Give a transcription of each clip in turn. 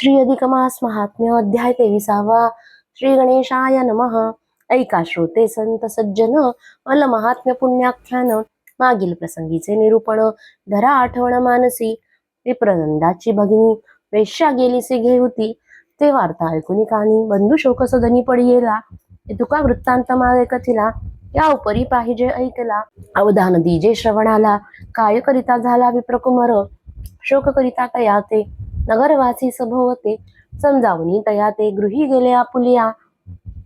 श्री अधिक मास महात्म्य अध्याय 23. श्री गणेशाय नमः. ऐका श्रोते संत सज्जन, मल महात्म्य पुण्याख्यान. मागील प्रसंगीचे निरूपण. धरा आठवण मानसी. विप्रनंदाची भगिनी वेश्या गेलीसे घेऊती, ते वार्ता ऐकुनी कानी बंधू शोक सदनी पडियेला. तुका वृत्तांत मागे कथिला, या उपरी पाहिजे ऐकला. अवधान दीजे श्रवणाला, काय करिता झाला विप्रकुमार. शोक करिता तया ते नगरवासी सभोवते, समजावनी तया ते गृही गेले आपुलिया.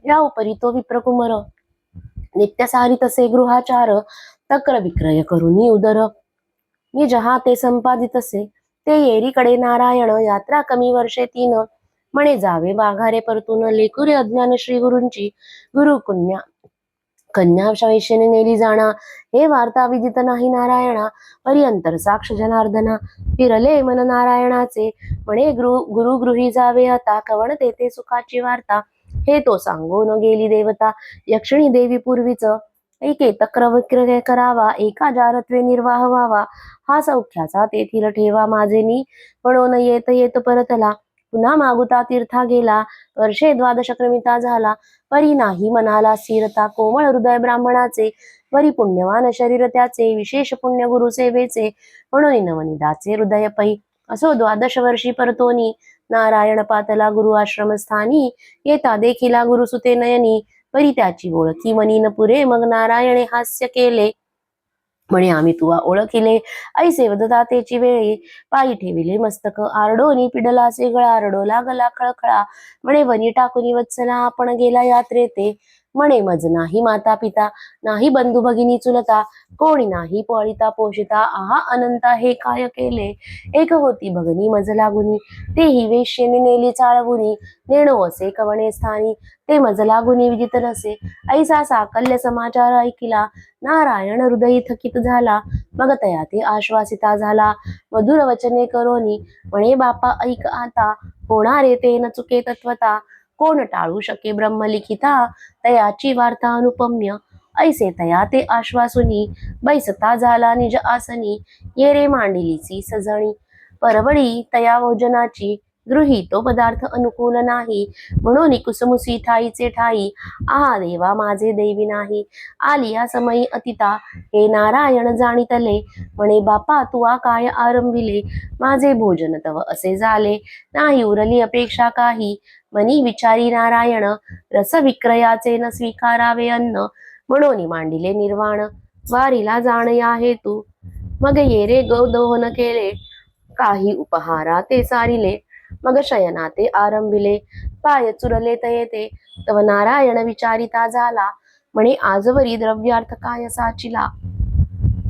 या उपरी तो विप्रकुमार नित्य सारी तसे गृहाचार, तक्र विक्रय करुनी उदर. निजहा ते संपादितसे, ते येरीकडे नारायण. यात्रा कमी वर्षे 3, म्हणे जावे माघारे परतून. लेकुरे अज्ञान श्री गुरूंची, गुरु कन्या वैश्यने नेली जाणा. हे वार्ता विदित नाही नारायणा, पर्यंतर साक्ष जनार्दना. फिरले मन नारायणाचे, म्हणे गुरु गृही जावे आता. कवण तेथे सुखाची वार्ता, हे तो सांगून गेली देवता. यक्षिणी देवी पूर्वीच, ऐके तक्र विक्रय करावा. एका जारत्वे निर्वाह व्हावा, हा सौख्याचा तेथील ठेवा माझेनी. म्हणून येत येत परतला, पुन्हा मागुता तीर्था गेला. वर्षे 12 क्रमिता झाला, परी नाही मनाला स्थिरता. कोमळ हृदय ब्राह्मणाचे, वरी पुण्यवान शरीर त्याचे. विशेष पुण्य गुरु सेवेचे, म्हणून नवनिदाचे हृदय पै. असो 12 वर्षी परतोनी, नारायण पातला गुरु आश्रमस्थानी. येता देखिला गुरुसुते नयनी, परी त्याची ओळखी मनी न पुरे. मग नारायणे हास्य केले, म्हणे आम्ही तुवा ओळखिले. ऐसे वदता तेची वेळी, पायी ठेविले मस्तक आरडोनी. पिडलासे गळा, रडो लागला खळखळा. म्हणे वनी टाकुनी वत्सला, आपण गेला यात्रेते. म्हणे मज नाही माता पिता, नाही बंधू भगिनी चुलता. कोणी नाही पळिता पोषिता, आहा अनंता हे काय केले. एक होती भगनी मज लागुनी, तेही वेश्येने नेली चाळवुनी. नेणो असे कवणे स्थानी, ते मज लागुनी विदित नसे. ऐसा साकल्य समाचार ऐकिला, नारायण हृदयी थकित झाला. मग तया ते आश्वासिता झाला, मधुर वचने करोनी. म्हणे बापा ऐक आता, होणारे ते न चुके तत्वता. कोण टाळू शके ब्रह्मलिखिता, तयाची वार्ता अनुपम्य. ऐसे तया ते आश्वासुनी, बैसता झाला निज आसनी. ये रे मांडिलीची सजणी, परवडी तया भोजनाची. गृही तो पदार्थ अनुकूल नाही, म्हणून कुसमुसी ठाईचे ठाई. आहा देवा माझे दैवी नाही, आली या समयी अतिता. हे नारायण जाणितले, म्हणे बापा तुवा काय आरंभिले. माझे भोजन तव असे झाले, नाही उरली अपेक्षा काही. मनी विचारी नारायण, रस विक्रयाचे न स्वीकारावे अन्न. म्हणून मांडिले निर्वाण, वारीला जाण या हेतू. मग येरे गौदोहन केले, काही उपहारा ते सारिले. मग शयनाते आरंभिले, पाय चुरले तयेते. तव नारायण विचारिता झाला, म्हणे आजवरी द्रव्यार्थ काय साचिला.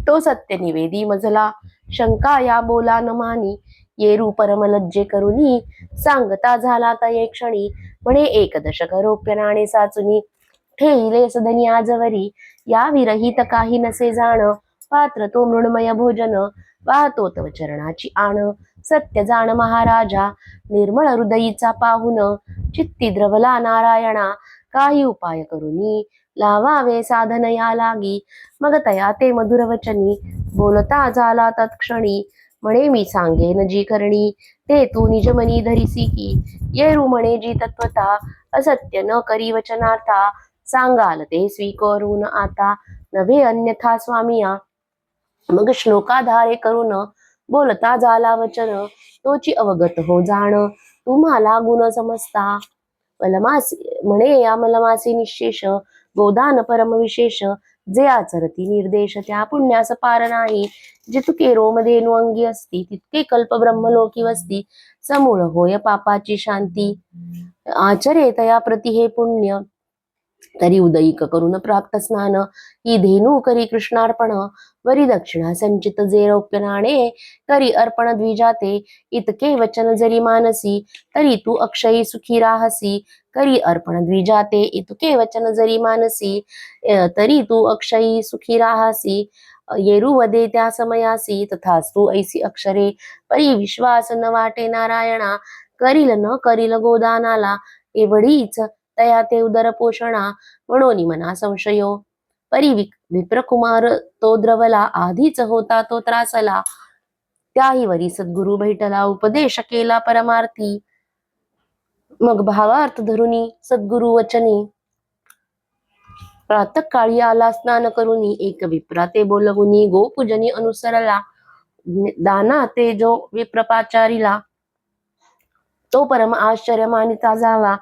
तो सत्य निवेदी मजला, शंका या बोला न मानी. येरू परमलज्जे करुनी, सांगता झाला तये क्षणी. म्हणे 1 दशक रौप्य नाणे साचुनी, ठेविले सदनी आजवरी. या विरहित काही नसे जाण, पात्र तो मृण्मय भोजन. वाहतो तव चरणाची आण, सत्य जाण महाराजा. निर्मळ हृदयीचा पाहुन, चित्ती द्रवला नारायणा. काही उपाय करुनी, लावावे साधन या लागी. मग तया ते मधुर वचनी, बोलता झाला तत्क्षणी. म्हणे मी सांगेन जी करणी, ते तू निजमनी धरिसी की. येरू म्हणे जी तत्वता, असत्य न करी वचनार्था. सांगाल ते स्वीकारून आता, नव्हे अन्यथा स्वामिया. मग श्लोकाधारे करून, बोलता झाला वचन. तोची अवगत हो जाण, तुम्हाला गुण समजता. मलमासी म्हणे या मलमासी निशेष, गोदान परम विशेष. जे आचरती निर्देश, त्या पुण्यास पार नाही. जितके रोमधेनु अंगी असती, तितके कल्प ब्रह्मलोकी वसती. समूळ होय पापाची शांती, आचरे तया प्रति हे पुण्य. तरी उदयिक करून प्राप्त स्नान, ही धेनू करी कृष्णार्पण. वरी दक्षिणा संचित जे रौप्य नाणे, करी अर्पण द्विजाते. इतके वचन जरी मानसी, तरी तू अक्षयी सुखी राहसी. करी अर्पण द्विजाते, इतके वचन जरी मानसी, तरी तू अक्षयी सुखी राहसी. येरू वदे त्या समयासी, तथास्तु ऐसी अक्षरे. परी विश्वास न वाटे नारायणा, करील न करील गोदानाला. एवढीच तया ते उदर पोषणा, म्हणून मना संशयो. परी विप्रकुमार तो द्रवला, आधीच होता तो त्रासला. त्याही वरी सद्गुरु भेटला, उपदेश केला परमार्थी. मग भावार्थ धरुनी सद्गुरु वचनी प्रातःकाळी आला स्नान करुनी एक विप्रा ते बोलवुनी गोपूजनी अनुसरला दाना ते जो विप्रपाचारीला तो परम आश्चर्य मानिता जावा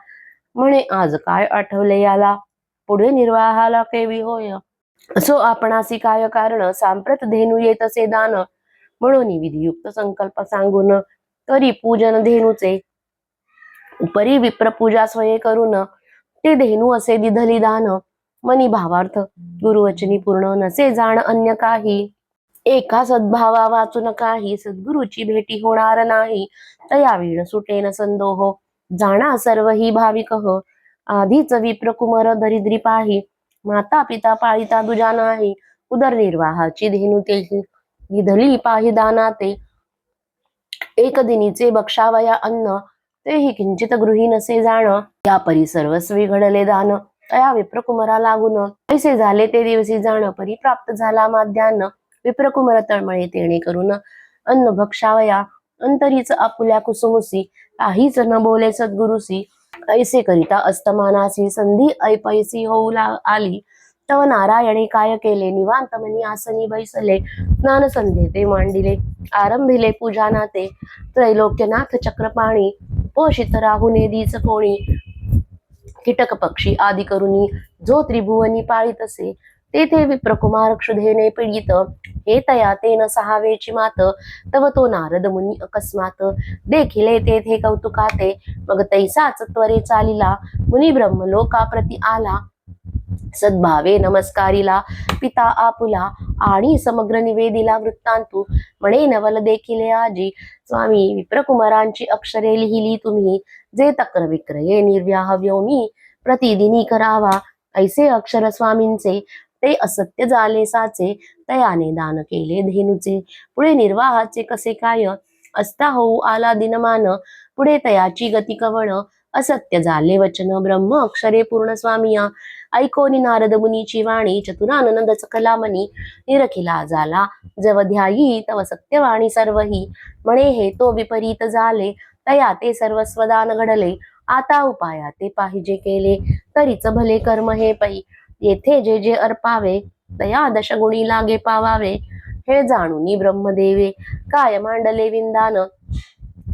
म्हणे आज काय आठवले याला पुढे निर्वाहाला केवी होय असो आपणासी काय कारण सांप्रत धेनू येत असे दान म्हणून विधियुक्त संकल्प सांगून तरी पूजन धेनूचे उपरी विप्रपूजा स्वये करून ते धेनू असे दिधली दान मनी भावार्थ गुरुवचनी पूर्ण नसे जाण अन्य काही एका सद्भावा वाचून काही सद्गुरुची भेटी होणार नाही तया वीण सुटेन संदोह जाणा सर्व ही भाविक आधीच विप्रकुमर दरिद्री पाही माता पिता पाळिता दुजा नाही उदरनिर्वाहाची धेनू तेही विधली पाही दाना ते एक दिनीचे बक्षावया अन्न तेही किंचित गृही नसे जाण या परी सर्वस्वी घडले दान तया विप्रकुमरा लागून पैसे झाले ते दिवशी जाण परी प्राप्त झाला माध्यान्न विप्रकुमार तळमळे तेणे करून अन्न भक्षावया अंतरीच आपुल्या कुसुमुसी काहीच न बोले सद्गुरुसी ऐसे करिता अस्तमानासी संधी ऐपैसी होऊ आली तव नारायणे काय केले निवांत मनी आसनी बैसले स्नान संध्ये ते मांडिले आरंभिले पूजा नाते त्रैलोक्यनाथ चक्रपाणी पोषित राहुने दीच कोणी कीटक पक्षी आदी करुनी जो त्रिभुवनी पाळीत असे तेथे विप्रकुमार क्षुधेने पीडित हे तया तेन सहावेची मात तव तो नारद मुनी अकस्मात देखिले तेथे कौतुकाते मग तैसाच त्वरे चालिला मुनी ब्रह्मलोकाप्रती आला सद्भावे नमस्कारिला पिता आपुला आणि समग्र निवेदिला वृत्तांतू म्हणे नवल देखिले आजी स्वामी विप्रकुमारांची अक्षरे लिहिली तुम्ही जे तक्र विक्रये निर्व्याहव्योमी प्रतिदिनी करावा ऐसे अक्षर स्वामींचे ते असत्य झाले साचे तयाने दान केले धेनूचे पुढे निर्वाहाचे कसे काय असता होऊ आला दिनमान पुढे तयाची गती कवण असत्य झाले वचन ब्रह्म अक्षरे पूर्ण स्वामिया ऐकोनी नारद मुनीची वाणी चतुरानंद सकलामणी निरखिला झाला जवध्यायी तव सत्यवाणी सर्वही म्हणे हे तो विपरीत झाले तया ते सर्वस्वदान घडले आता उपाया ते पाहिजे केले तरीच भले कर्म हे पै येथे जे जे अर्पावे तया दशगुणी लागे पावावे हे जाणूनी ब्रह्मदेवे काय मांडले विंदान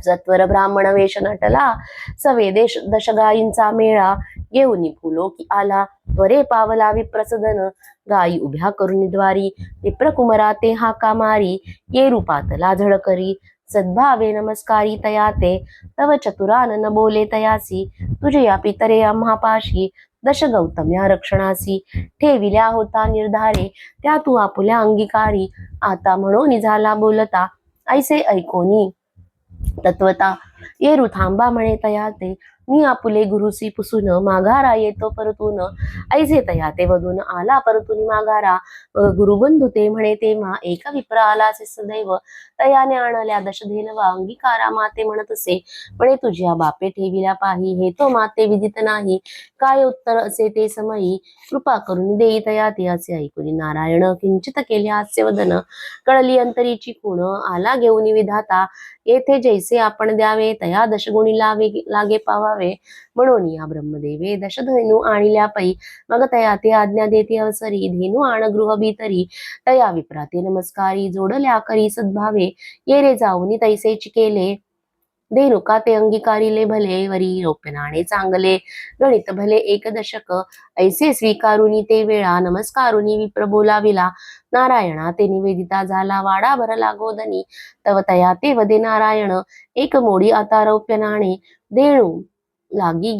सत्वर ब्राह्मण वेश नटला सवेदेश दशगायींचा मेळा येऊनी फुलोकी आला त्वरे पावला विप्रसदन गायी उभ्या करून द्वारी विप्रकुमरा ते हाका मारी ये रूपातला झळकरी सद्भावे नमस्कारी तया ते तव चतुरानन बोले तयासी तुझे पितरे आम्हापाशी दश गौतम्या रक्षणासी ठेविल्या होता निर्धारे त्या तू आपुल्या अंगीकारी आता म्हणून झाला बोलता ऐसे ऐकोनी तत्वता येरू थांबा म्हणे तया ते मी आपुले गुरुसी पुसून माघारा येतो परतून ऐसे तया ते वधून आला परतून माघारा गुरुबंधू ते म्हणे तेव्हा एक विप्र आला सदैव तयाने आणल्या दशधेनवा अंगीकारा माते म्हणत असे म्हणे तुझ्या बापे ठेविल्या पाही हे तो माते विदित नाही काय उत्तर असे ते समयी कृपा करून देई तया ते असे ऐकून नारायण किंचित केले हास्यवदन कळली अंतरीची खूण आला घेऊन विधाता येथे जैसे आपण द्यावे तया दशगुणी लागे पावावे म्हणून या ब्रह्मदेवे दशधेनू आणल्या पै मग तया ते आज्ञा देते अवसरी धेनू आण गृह भीतरी तया विप्राते नमस्कारी जोडल्या करी सद्भावे ये रे जाऊनी तैसेची केले धेनुका ते अंगीकारिले भले वरी रौप्यनाणे चांगले गणित भले एक दशक ऐसे स्वीकारुनी ते वेळा नमस्कारुनी विप्र बोलाविला नारायणा ते निवेदिता झाला वाडा भरला गोधनी तव तया ते वदे नारायण एक मोडी आता रौप्य नाणे देणू लागी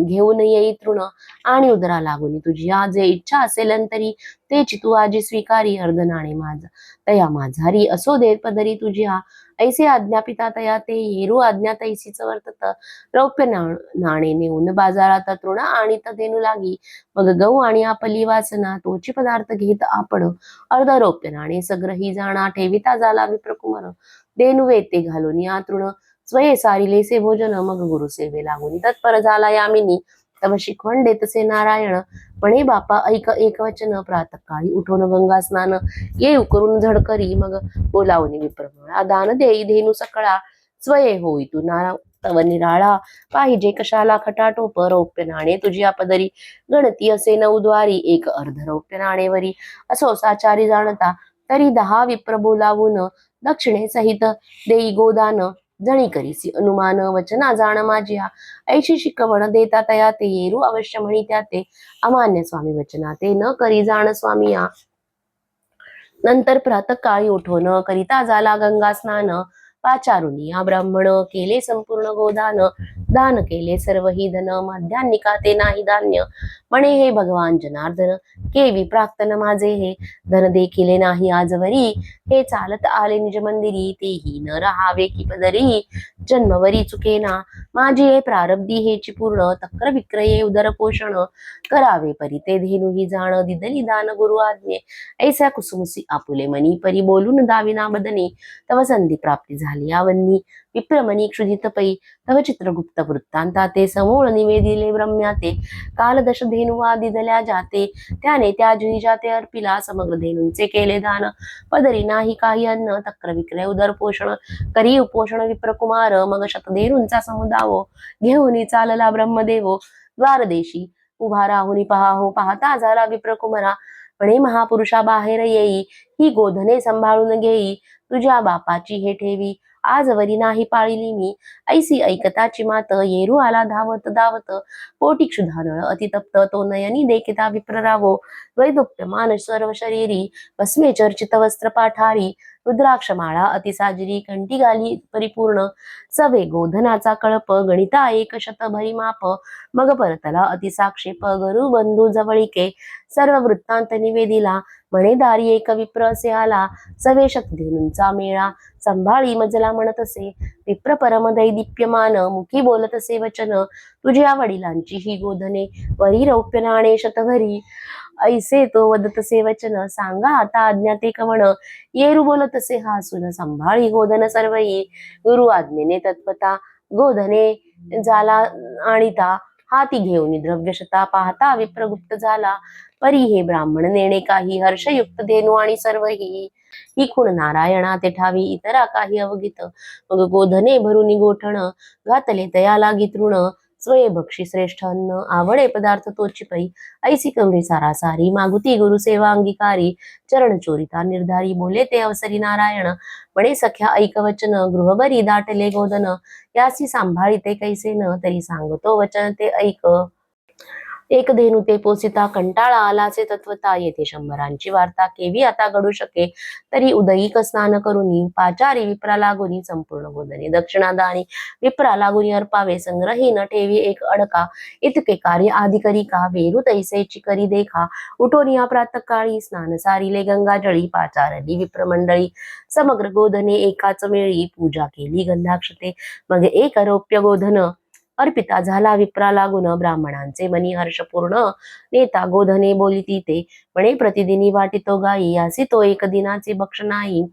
घेऊन येई तृण आणि उदरा लागून तुझी जे इच्छा असेल तरी तेची तू आजी स्वीकारी अर्ध नाणे माझ तया माझारी असो दे पदरी तुझ्या ऐसे आज्ञापिता तया ते येरू आज्ञा तैसीच वर्तत रौप्य नाणे नेऊन बाजारात तृण आणि देणू लागी मग गहू आणि आपली वासना तोची पदार्थ घेत आपण अर्ध रौप्य नाणे सग्रही जाणा ठेविता झाला विप्रकुमार देणू वेते घालून या तृण स्वये सारिलेसे भोजन मग गुरुसेवे लागून तत्पर झाला यामिनी तव शिकवण देतसे नारायण म्हणे बापा ऐक एक वचन प्रातःकाळी उठून गंगा स्नान येऊ करून झडकरी मग बोलावून विप्रमळा दान देई धेनू सकळा स्वये होई तू तव निराळा पाहिजे कशाला खटाटोप रौप्य नाणे तुझी आपदरी गणती असे नऊद्वारी एक अर्ध रौप्य नाणेवरी असो साचारी जाणता तरी 10 विप्र बोलावून दक्षिणे सहित देई गोदान जणी करीसी अनुमान वचना जाण माझ्या ऐशी शिकवण देता तया ते येरू अवश्य म्हणी त्या ते अमान्य स्वामी वचना ते न करी जाण स्वामी या नंतर प्रातःकाळी उठून करिता झाला गंगा स्नान पाचारुनी या ब्राह्मण केले संपूर्ण गोदान दान केले सर्व ही धन मध्यान्निका ते नाही धान्य म्हणे हे भगवान जनार्दन केवी प्राक्तन माझे हे धन देखिले नाही आजवरी हे चालत आले निज मंदिरी तेही न राहावे की पदरी जन्मवरी चुकेना माझी हे प्रारब्धी हेची पूर्ण तक्र विक्रये उदर पोषण करावे परी ते धेनु ही जाण दिदली दान गुरु आज्ञे ऐसा कुसुमसी आपुले मनी परी बोलून दाविना बदनी तव संधी प्राप्ती झाली आवन्नी विप्रमणी क्षुधित पै तव चित्रगुप्त वृत्तांता ते समूळ निवेदिले ब्रह्म्या ते काल दश धेनुवा दिदल्या जाते त्याने त्या जुनी जाते अर्पिला समग्र धेनूंचे केले दान पदरी नाही काही अन्न तक्र विक्रय उदर पोषण करी उपोषण विप्रकुमार मग शतधेनूंचा समुदाव घेऊन चालला ब्रह्मदेव द्वारदेशी उभा राहुनी पहा हो पाहता झाला विप्रकुमारा म्हणे महापुरुषा बाहेर येई ही गोधने सांभाळून घेई तुझ्या बापाची हे ठेवी आजवरी नाही पाळिली मी ऐसी ऐकताची मात येरू आला धावत धावत पोटी क्षुधानळ अतितप्त तो नयनी देखिता विप्ररावो द्वैदुप्यमान सर्व शरीरी भस्मे चर्चित वस्त्र पाठारी रुद्राक्षमाळा अतिसाजरी कंठी घाली परिपूर्ण सवे गोधनाचा कळप गणिता एक शत भरी माप मग परतला अतिसाक्षेप गरु बंधू जवळिके सर्व वृत्तांत निवेदिला म्हणे दारी एक विप्र असे आला सवे शतधेनूंचा मेळा संभाळी मजला म्हणतसे विप्र परम दैदिप्यमान मुखी बोलतसे वचन तुझ्या वडिलांची ही गोधने वरी रौप्य नाणे शतभरी ऐसे तो वदतसे वचन सांगा आता आज्ञा ते कवण येरू बोलतसे हासून संभाळी गोधन सर्वही गुरु आज्ञेने तत्पता गोधने झाला आणिता हाती घेऊन द्रव्यशता पाहता विप्रगुप्त झाला परी हे ब्राह्मण नेणे काही हर्षयुक्त धेनू आणि सर्वही ही खुण नारायणा ते ठावी इतरा काही अवगित मग गोधने भरून गोठण घातले तया लागी तृण स्वये भक्षी श्रेष्ठ अन्न आवडे पदार्थ तोची पै ऐसी कवडी सारासारी मागुती गुरु सेवा अंगीकारी चरण चोरिता निर्धारी बोले ते अवसरी नारायण म्हणे सख्या ऐक वचन गृहभरी दाटले गोधन यासी सांभाळीते कैसे न तरी सांगतो वचन ते ऐक एक धेनु ते पोसिता कंटाळा आलाचे तत्वता येथे शंभरांची वार्ता केवी आता घडू शके तरी उदयिक स्नान करुनी पाचारी विप्रा लागुनी संपूर्ण गोधने दक्षिणादानी विप्रा लागुनी अर्पावे संग्रही न ठेवी एक अडका इतके कार्य आधी करी का वेरू तैसेची करी देखा उठोनिया प्रातकाळी स्नान सारिले गंगाजळी पाचारली विप्रमंडळी समग्र गोधने एकाच वेळी पूजा केली गंधाक्षते मग एक रौप्य गोधन अर्पिता झाला विप्रा लागून ब्राह्मणांचे मनी हर्षपूर्ण नेता गोधने बोलिती ते म्हणे प्रतिदिनी वाटितो गायी यासी तो एक दिनाचे भक्ष नाही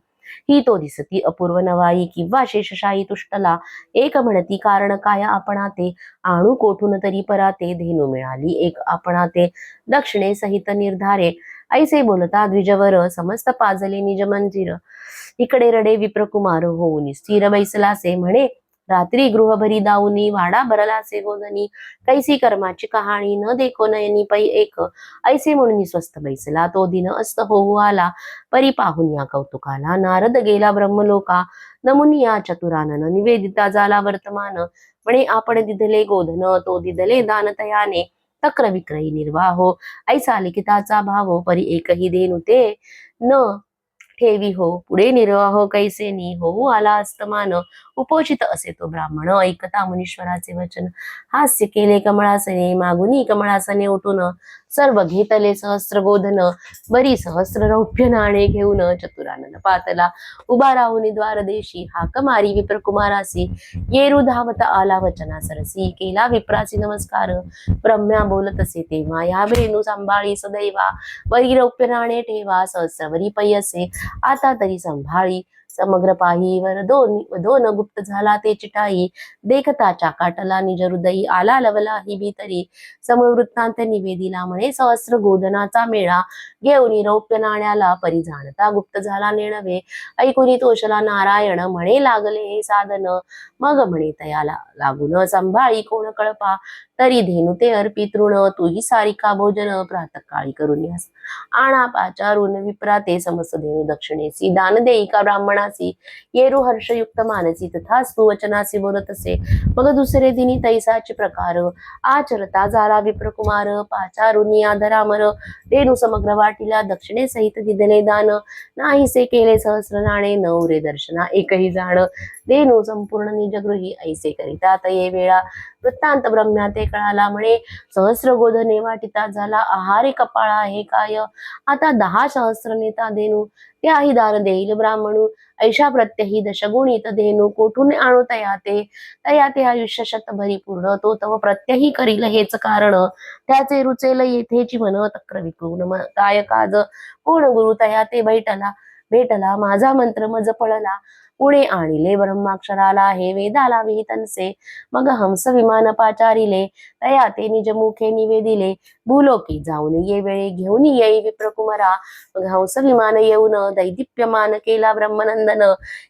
ही तो दिसती अपूर्व नवाई किंवा शेषशाही तुष्टला एक म्हणती कारण काय आपणा ते आणू कोठून तरी पराते धेनू मिळाली एक आपणा ते दक्षिणे सहित निर्धारे ऐसे बोलता द्विजवर समस्त पाजले निज मंजिर इकडे रडे विप्रकुमार होऊन स्थिर बैसलासे म्हणे रात्री गृहभरी दाऊनी वाडा भरलासे गोधनी कैसी कर्माची कहाणी न देखो नयनी पै एक ऐसे म्हणून स्वस्थ बैसला तो दिन अस्त होऊ आला परी पाहून या कौतुकाला नारद गेला ब्रह्मलोका नमुनी या चतुरानन निवेदिता झाला वर्तमान म्हणे आपण दिधले गोधन तो दिधले दान तयाने तक्र विक्रयी निर्वाहो ऐसा लिखिताचा भावो परी एकही धेनु ते न ठेवी हो पुढे निर्वाह कैसेनी होऊ आला अस्तमान उपोषित असे तो ब्राह्मण ऐकता मुनीश्वराचे वचन हास्य केले कमळासने मागुनी कमळासने उठून सर्व घेतले सहस्र गोधन बरी सहस्र रौप्य नाणे घेऊन चतुरानन पातला उभा राहून द्वारदेशी हाक मारी विप्रकुमारासी येरू धावता आला वचना सरसी केला विप्रासी नमस्कार ब्रह्म्या बोलत असे तेव्हा या वेणू सांभाळी सदैवा वरी रौप्य नाणे ठेवा सहस्रवरी पै असे आता तरी संभाळी समग्र पाहीवर दोन गुप्त झाला ते चिठाई, देखताच्या काटला निज हृदयी आला लवला ही भीतरी. समूळ वृत्तांत निवेदिला म्हणे सहस्र गोधनाचा मेळा, घेऊनी रौप्य नाण्याला परी जाणता गुप्त झाला नेणवे. ऐकुनी तोषला नारायण म्हणे लागले हे साधन, मग म्हणे तयाला लागून संभाळी कोण कळपा. तरी धेनु ते अर्पी तृण, तूही सारिका भोजन प्रातःकाळी करून यास. आणा पाचारून विप्राते समस्त धेनु दक्षिणेसी, दान देई का ब्राह्मणासी येरू हर्षयुक्त मानसी. तथास्तु वचनासी बोलतसे, मग दुसरे दिनी तैसाचे प्रकार. आचरता झाला विप्रकुमार, पाचारुनी आदरामर. धेनु समग्र वाटिला दक्षिणे सहित दिदले दान, नाहीसे केले सहस्र नाणे न उरे दर्शना एकही जाण. धेनु संपूर्ण निजगृही ऐसे करिता तये वेळा, वृत्तांत ब्रह्म्या ते कळाला म्हणे सहस्र गोधने वाटिता झाला आहारे कपाळा हे काय. आता 10 सहस्र नेता धेनु, त्याही दान देईल ब्राह्मणू. ऐशा प्रत्यही दशगुणित धेनु, कोठून आणू तया ते आयुष्य शतभरी पूर्ण. तो तव प्रत्यही करील हेच कारण, त्याचे रुचेल येथेची मन तक्र विकून. काय काज कोण गुरु तया ते भेटला माझा मंत्र मज पळला. पुणे आणिले ब्रह्माक्षराला हे वेदाला विहितनसे, मग हंस विमान पाचारिले तया ते निज मुखे निवेदिले. भूलोकी जाऊन ये वेळे घेऊन येई विप्रकुमारा, मग हंस विमान येऊन दैदिप्यमान केला ब्रह्मनंदन.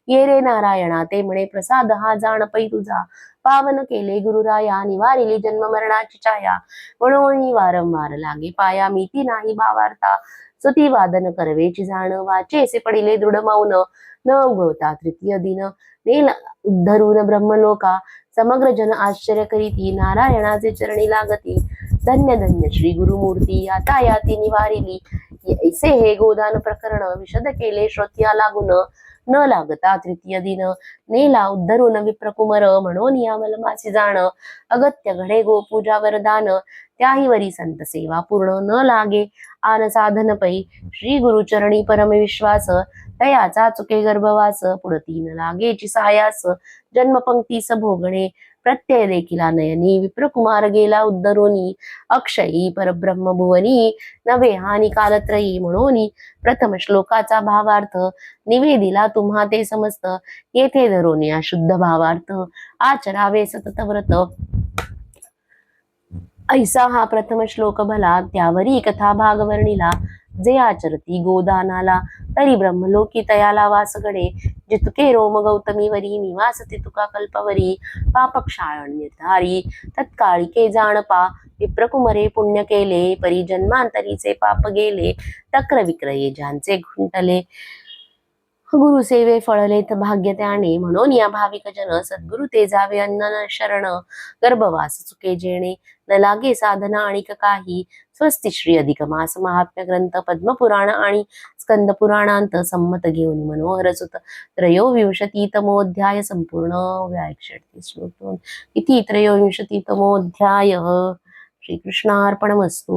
ये रे नारायणा ते म्हणे प्रसाद हा जाण पै तुझा, पावन केले गुरुराया निवारिली जन्म मरणाची छाया. म्हणून वारंवार लागे पाया मीती नाही भावार्था, सती वादन करवेची जाण वाचेसे पडिले दृढ मौन. न उगवता तृतीय दिन नेला उद्धरून ब्रह्मलोका, समग्र जन आश्चर्य करीती नारायणाचे चरणी लागती. धन्य धन्य श्री गुरुमूर्ती याता याती निवारिली, ऐसे हे गोदान प्रकरण विशद केले श्रोत्या लागून. न लागता तृतीय दिन नेला उद्धरून विप्रकुमर, म्हणून या मलमासी जाण. अगत्य घडे गो पूजा वरदान, त्याही वरी संत सेवा पूर्ण न लागे आन साधन पै. श्री गुरुचरणी परम विश्वास, तयाचा चुके गर्भवास. पुढती न लागेची सायास, जन्मपंक्तीस भोगणे प्रत्यय देखिला नयनी. विप्रकुमार गेला उद्धरोनी, अक्षयी परब्रह्म भुवनी. नवे हानी कालत्रयी म्हणून प्रथम श्लोकाचा भावार्थ, निवेदिला तुम्हा ते समस्त. येथे धरून या शुद्ध भावार्थ, आचरावे सतत व्रत. ऐसा हा प्रथम श्लोक भला, त्यावरी कथा भाग वर्णिला. जे आचरती गोदानाला, तरी ब्रह्मलोकी तयाला वास घडे. जितके रोम गौतमीवरी, निवासते तुका कल्पवरी. पापक्षाळण निर्धारी तत्काळिके जाणपा, विप्रकुमरे पुण्य केले परी जन्मांतरीचे पाप गेले. तक्र विक्रये ज्यांचे खुंटले, गुरुसेवे फळलेत भाग्य त्याने. म्हणून या भाविक जन सद्गुरु ते जावे अन्न शरण. गर्भवास चुके जेणे न लागे साधना आणिक काही. स्वस्ति श्री अधिक मास महात्म्य ग्रंथ पद्मपुराण आणि स्कंद पुराणांत संमत घेऊन मनोहर सुत 23तमोऽध्याय संपूर्ण. 138 श्लोक. इति 23तमोऽध्याय. श्रीकृष्णार्पणमस्तु.